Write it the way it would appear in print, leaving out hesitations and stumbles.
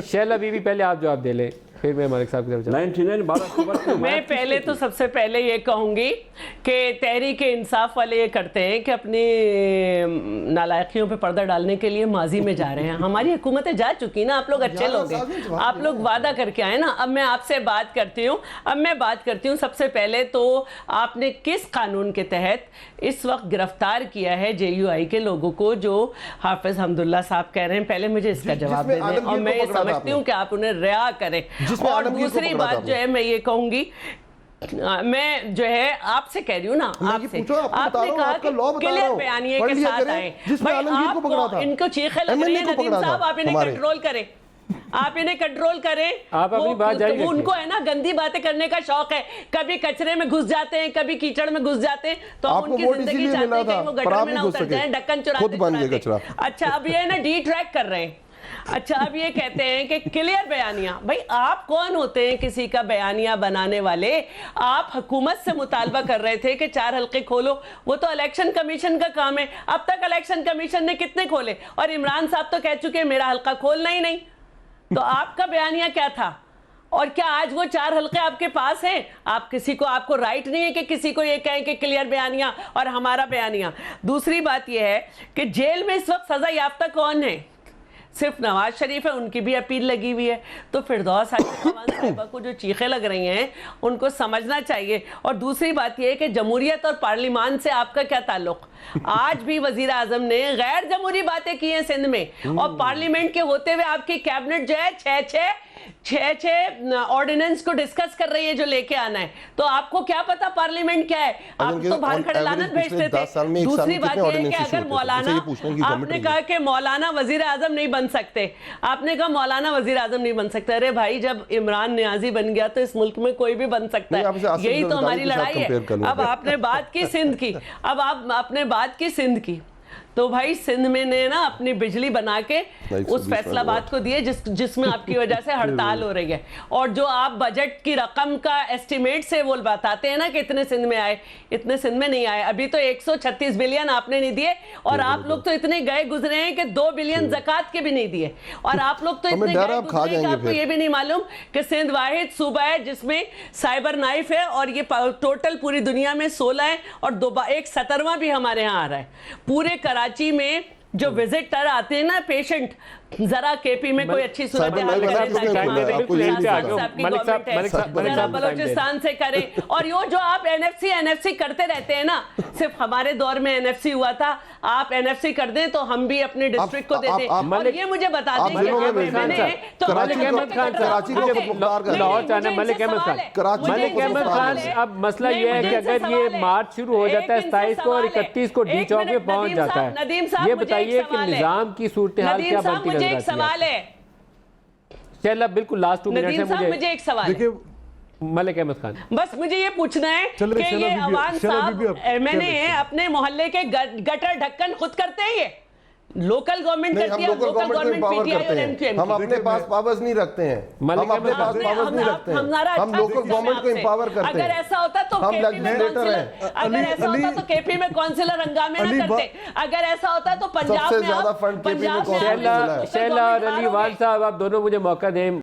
शैला बीबी पहले आप जवाब दे लें, फिर मैं मालिक साहब की तरफ चलूं। 99 मैं पहले तो सबसे पहले ये कहूंगी कि तहरीक इंसाफ वाले ये करते हैं कि अपनी नालायकियों पे पर्दा डालने के लिए माजी में जा रहे हैं। हमारी हुकूमतें जा चुकी ना, आप लोग अच्छे लोग हैं, आप लोग वादा करके आए ना। अब मैं आपसे बात करती हूँ सबसे पहले तो आपने किस कानून के तहत इस वक्त गिरफ्तार किया है JUI के लोगों को जो हाफिज हमदुल्ला साहब कह रहे हैं? पहले मुझे इसका जवाब दे दें और मैं ये समझती हूँ कि आप उन्हें रिहा करें। और दूसरी बात जो है मैं ये कहूंगी, मैं जो है आपसे कह रही हूँ ना, आपसे आपने कहा कि क्लियर बयानिए के साथ आए। भाई इनको चीखें लग रही है नदीम साहब, आप इन्हें कंट्रोल करें, आप इन्हें कंट्रोल करें। आप अपनी बात जारी रखें। उनको है ना गंदी बातें करने का शौक है, कभी कचरे में घुस जाते हैं, कभी कीचड़ में घुस जाते हैं, तो हम उनकी जिंदगी चाहते हैं कि वो गटर में ना उतर जाए, ढक्कन चुराते। अच्छा अब ये ना डिट्रैक्ट कर रहे हैं। अच्छा अब ये कहते हैं कि क्लियर बयानिया, भाई आप कौन होते हैं किसी का बयानिया बनाने वाले? आप हुकूमत से मुतालबा कर रहे थे कि 4 हल्के खोलो, वो तो इलेक्शन कमीशन का काम है। अब तक इलेक्शन कमीशन ने कितने खोले? और इमरान साहब तो कह चुके हैं मेरा हल्का खोलना ही नहीं। तो आपका बयानिया क्या था? और क्या आज वो 4 हल्के आपके पास हैं? आप किसी को, आपको राइट नहीं है कि किसी को ये कहें कि क्लियर बयानिया और हमारा बयानिया। दूसरी बात यह है कि जेल में इस वक्त सजा याफ्ता कौन है? सिर्फ नवाज शरीफ है, उनकी भी अपील लगी हुई है। तो फिरदौस साहिबा को जो चीखें लग रही हैं उनको समझना चाहिए। और दूसरी बात यह है कि जमहूरियत और पार्लियामान से आपका क्या ताल्लुक? आज भी वजीर आजम ने गैर जमहूरी बातें की हैं सिंध में, और पार्लियामेंट के होते हुए आपकी कैबिनेट जो है छह ऑर्डिनेंस को डिस्कस कर रही है जो लेके आना है। तो आपको क्या पता पार्लियामेंट क्या है? आप तो बाहर खड़े लानत भेजते थे। दूसरी बात यह है कि अगर मौलाना, आपने कहा कि मौलाना वजीर आजम नहीं बन सकते, आपने कहा मौलाना वजीर आजम नहीं बन सकते। अरे भाई जब इमरान नियाजी बन गया तो इस मुल्क में कोई भी बन सकता है, यही तो हमारी लड़ाई है। अब आपने बात की सिंध की, अब आपने बात की सिंध की, तो भाई सिंध में ने ना अपनी बिजली बना के उस फैसलाबाद को दिए जिसमें आपकी वजह से हड़ताल हो रही है। और जो आप बजट की रकम का एस्टिमेट से वो बताते हैं ना कि इतने सिंध में आए, इतने सिंध में नहीं आए। अभी तो 136 बिलियन आपने नहीं दिए, और आप लोग तो इतने गए गुजरे हैं कि 2 बिलियन ज़कात के भी नहीं दिए। और आप लोग तो इतने गए गुजरे हैं कि आपको ये भी नहीं मालूम कि सिंध वाहिद सूबा है जिसमें साइबर नाइफ है, और ये टोटल पूरी दुनिया में 16 है, और एक 17वां भी हमारे यहाँ आ रहा है। पूरे कराची में जो विजिटर आते हैं ना पेशेंट, जरा केपी में कोई अच्छी सूरत बलोचिस्तान से करें। और यो जो आप NFC करते रहते हैं ना, सिर्फ हमारे दौर में NFC हुआ था, आप NFC कर दें तो हम भी अपने डिस्ट्रिक्ट को दे दें। और ये मुझे बता दें कि मैंने तो मलिक अहमद खान, अब मसला ये है कि अगर ये मार्च शुरू हो जाता है 27 को और 31 को डी चौक में पहुंच जाता है, ये बताइए कि निजाम की सूरत हाल क्या बनती है? मुझे एक सवाल है चल, बिल्कुल लास्ट 2 मिनट है, मुझे एक सवाल है मलिक अहमद खान, बस मुझे ये पूछना है कि ये अवान साहब मैंने अपने मोहल्ले के गटर ढक्कन खुद करते हैं? ये लोकल गवर्नमेंट करती है, लोकल गवर्नमेंट पीटीआई और एमक्यूएम। हम अपने पास पावर्स नहीं रखते हैं, हम अपने पास पावर्स नहीं रखते हैं, हम लोकल गवर्नमेंट को एम्पावर करते हैं। अगर ऐसा होता तो केपी में काउंसिलर हंगामे ना करते। अगर ऐसा होता तो पंजाब में सबसे ज्यादा फंड केपी में शैला और अली वाल साहब, आप दोनों मुझे मौका दें।